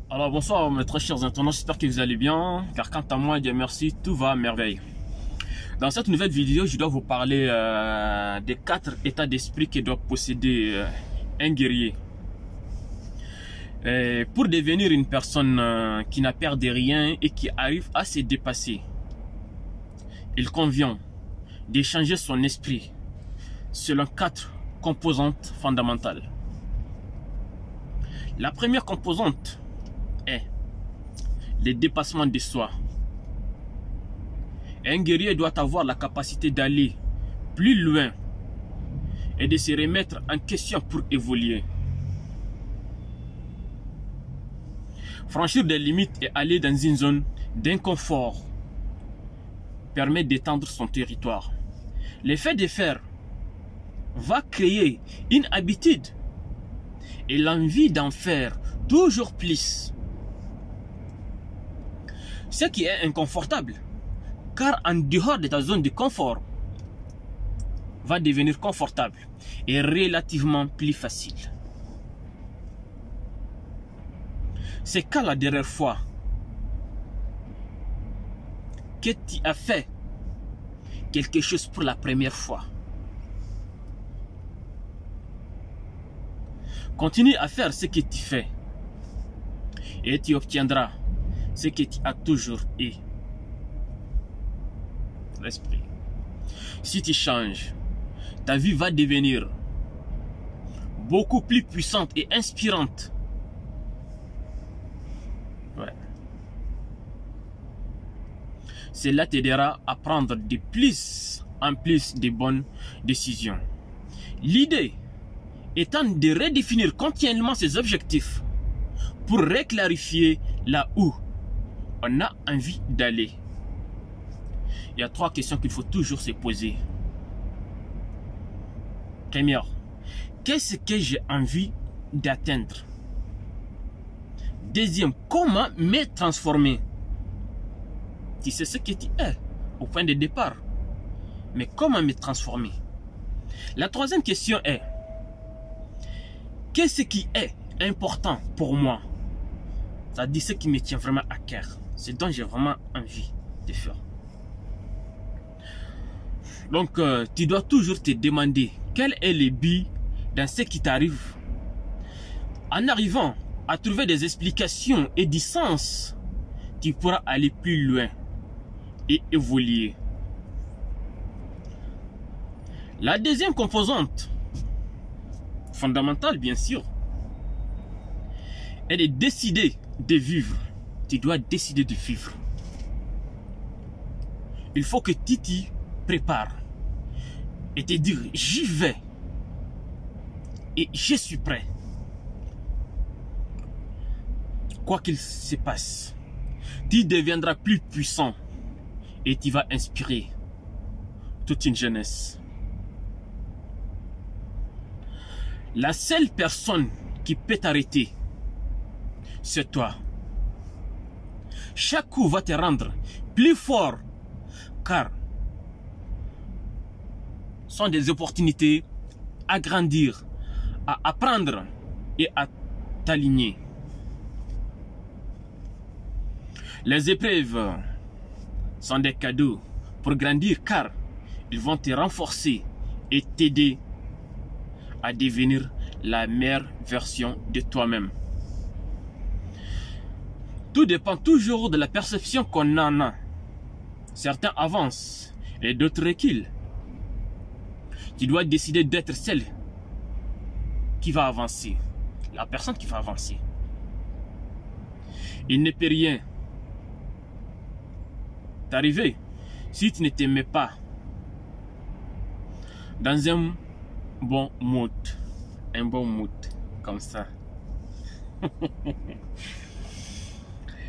Alors bonsoir mes très chers internautes, j'espère que vous allez bien, car quant à moi, Dieu merci, tout va à merveille. Dans cette nouvelle vidéo, je dois vous parler des 4 états d'esprit que doit posséder un guerrier. Pour devenir une personne qui n'a peur de rien et qui arrive à se dépasser, il convient d'échanger son esprit selon 4 composantes fondamentales. La première composante est le dépassement de soi. Un guerrier doit avoir la capacité d'aller plus loin et de se remettre en question pour évoluer. Franchir des limites et aller dans une zone d'inconfort permet d'étendre son territoire. Le fait de faire va créer une habitude et l'envie d'en faire toujours plus. Ce qui est inconfortable, car en dehors de ta zone de confort, va devenir confortable et relativement plus facile. C'est quand la dernière fois que tu as fait quelque chose pour la première fois. Continue à faire ce que tu fais et tu obtiendras ce que tu as toujours eu. L'esprit. Si tu changes, ta vie va devenir beaucoup plus puissante et inspirante. Ouais. Cela t'aidera à prendre de plus en plus de bonnes décisions. L'idée étant de redéfinir continuellement ses objectifs pour reclarifier là où on a envie d'aller. Il y a 3 questions qu'il faut toujours se poser. Première, qu'est-ce que j'ai envie d'atteindre? Deuxième, comment me transformer? Tu sais ce que tu es au point de départ, mais comment me transformer? La troisième question est, qu'est-ce qui est important pour moi? C'est-à-dire ce qui me tient vraiment à cœur, ce dont j'ai vraiment envie de faire. Donc, tu dois toujours te demander quel est le but dans ce qui t'arrive. En arrivant à trouver des explications et du sens, tu pourras aller plus loin et évoluer. La deuxième composante, fondamentale bien sûr, est de décider de vivre. Tu dois décider de vivre. Il faut que tu t'y prépares et te dire j'y vais et je suis prêt. Quoi qu'il se passe, tu deviendras plus puissant et tu vas inspirer toute une jeunesse. La seule personne qui peut t'arrêter, c'est toi. Chaque coup va te rendre plus fort, car ce sont des opportunités à grandir, à apprendre et à t'aligner. Les épreuves sont des cadeaux pour grandir, car ils vont te renforcer et t'aider à devenir la meilleure version de toi-même. Tout dépend toujours de la perception qu'on en a. Certains avancent et d'autres reculent. Tu dois décider d'être celle qui va avancer, la personne qui va avancer. Il ne peut rien t'arriver si tu ne te mets pas dans un bon mood, comme ça.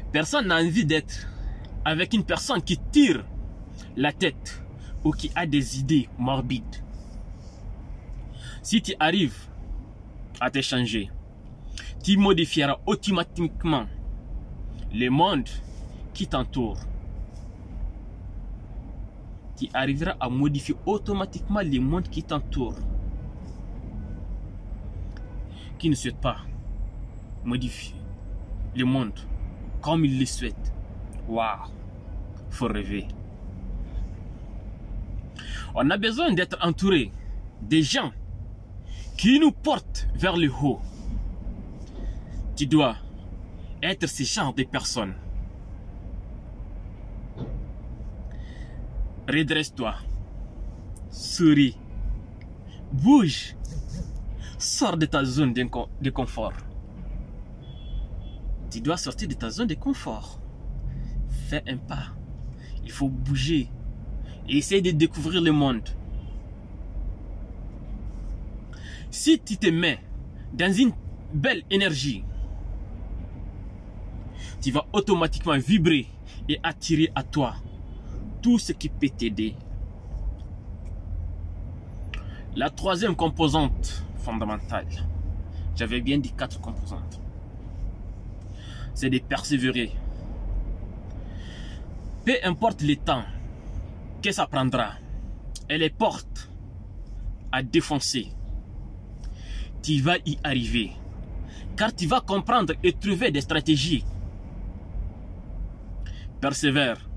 Personne n'a envie d'être avec une personne qui tire la tête ou qui a des idées morbides. Si tu arrives à te changer, tu modifieras automatiquement le monde qui t'entoure. Tu arriveras à modifier automatiquement le monde qui t'entoure. Qui ne souhaite pas modifier le monde comme il le souhaite. Waouh, faut rêver. On a besoin d'être entouré des gens qui nous portent vers le haut. Tu dois être ce genre de personne. Redresse-toi, souris, bouge, sors de ta zone de confort. Tu dois sortir de ta zone de confort. Fais un pas. Il faut bouger. Et essayer de découvrir le monde. Si tu te mets dans une belle énergie, tu vas automatiquement vibrer et attirer à toi tout ce qui peut t'aider. La troisième composante fondamentale, j'avais bien dit 4 composantes, c'est de persévérer. Peu importe le temps que ça prendra et les portes à défoncer, tu vas y arriver. Car tu vas comprendre et trouver des stratégies. Persévère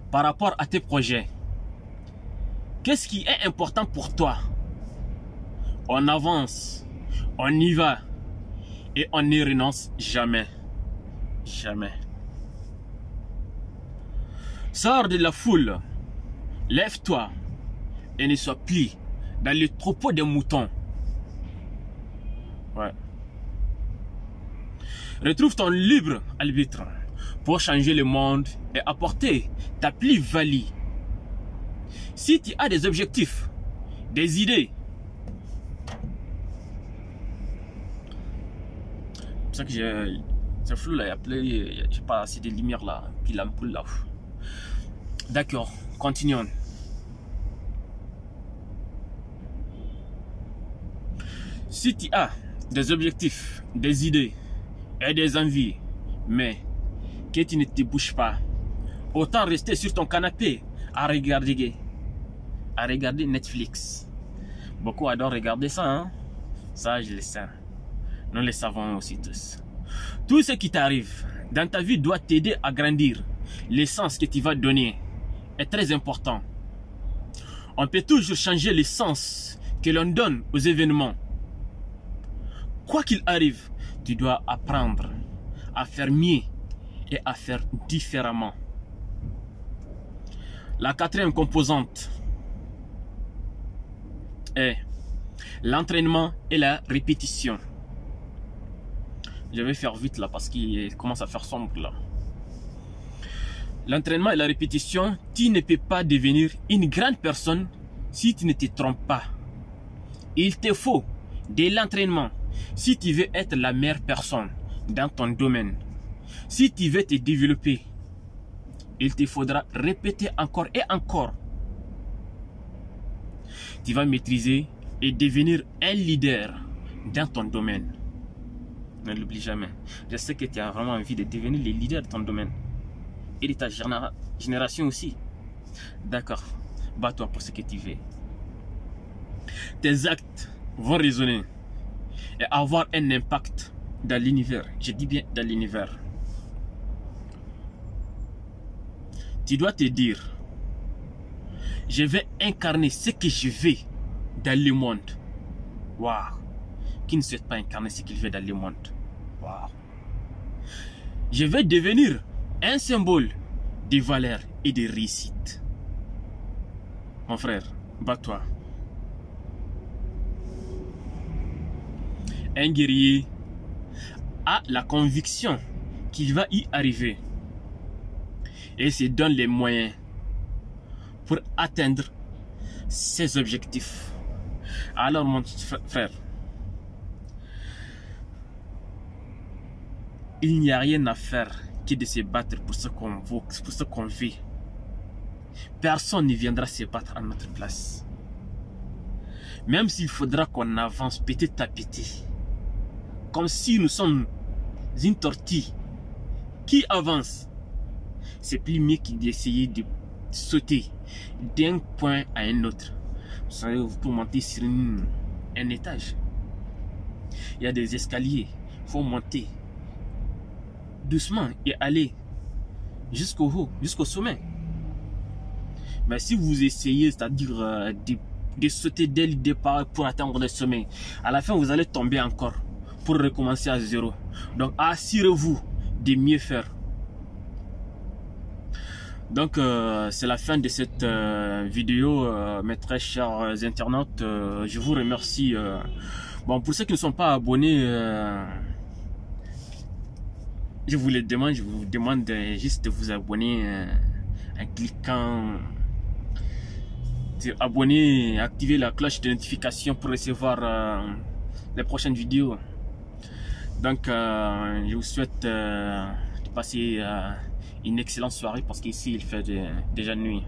par rapport à tes projets. Qu'est-ce qui est important pour toi? On avance, on y va et on n'y renonce jamais. Jamais. Sors de la foule, lève-toi et ne sois plus dans le troupeau des moutons. Ouais. Retrouve ton libre arbitre pour changer le monde et apporter ta plus-value. Si tu as des objectifs, des idées, c'est pour ça que c'est flou là, j'ai pas assez de lumière là, puis l'ampoule là. D'accord, continuons. Si tu as des objectifs, des idées et des envies, mais que tu ne te bouges pas, autant rester sur ton canapé à regarder Netflix. Beaucoup adorent regarder ça, hein? Ça, je le sais. Nous le savons aussi tous. Tout ce qui t'arrive dans ta vie doit t'aider à grandir. L'essence que tu vas donner est très important. On peut toujours changer le sens que l'on donne aux événements. Quoi qu'il arrive, tu dois apprendre à faire mieux et à faire différemment. La quatrième composante est l'entraînement et la répétition. Je vais faire vite là parce qu'il commence à faire sombre là. L'entraînement et la répétition, tu ne peux pas devenir une grande personne si tu ne te trompes pas. Il te faut de l'entraînement si tu veux être la meilleure personne dans ton domaine. Si tu veux te développer, il te faudra répéter encore et encore. Tu vas maîtriser et devenir un leader dans ton domaine. Ne l'oublie jamais. Je sais que tu as vraiment envie de devenir le leader de ton domaine. Et de ta génération aussi. D'accord. Bats-toi pour ce que tu veux. Tes actes vont résonner et avoir un impact dans l'univers. Je dis bien dans l'univers. Tu dois te dire, je vais incarner ce que je veux dans le monde. Waouh. Qui ne souhaite pas incarner ce qu'il veut dans le monde? Waouh. Je vais devenir un symbole de valeur et de réussite. Mon frère, bats-toi. Un guerrier a la conviction qu'il va y arriver et se donne les moyens pour atteindre ses objectifs. Alors mon frère, il n'y a rien à faire que de se battre pour ce qu'on veut, pour ce qu'on vit. Personne ne viendra se battre à notre place. Même s'il faudra qu'on avance petit à petit, comme si nous sommes une tortue qui avance, c'est plus mieux que d'essayer de sauter d'un point à un autre. Vous savez, vous pouvez monter sur un étage. Il y a des escaliers, il faut monter. doucement et aller jusqu'au haut, jusqu'au sommet. Mais si vous essayez, c'est-à-dire de sauter dès le départ pour atteindre le sommet, à la fin vous allez tomber encore pour recommencer à zéro. Donc assurez-vous de mieux faire. Donc c'est la fin de cette vidéo, mes très chers internautes. Je vous remercie. Bon, pour ceux qui ne sont pas abonnés, je vous demande juste de vous abonner en cliquant sur abonner, activer la cloche de notification pour recevoir les prochaines vidéos. Donc je vous souhaite de passer une excellente soirée parce qu'ici il fait déjà nuit.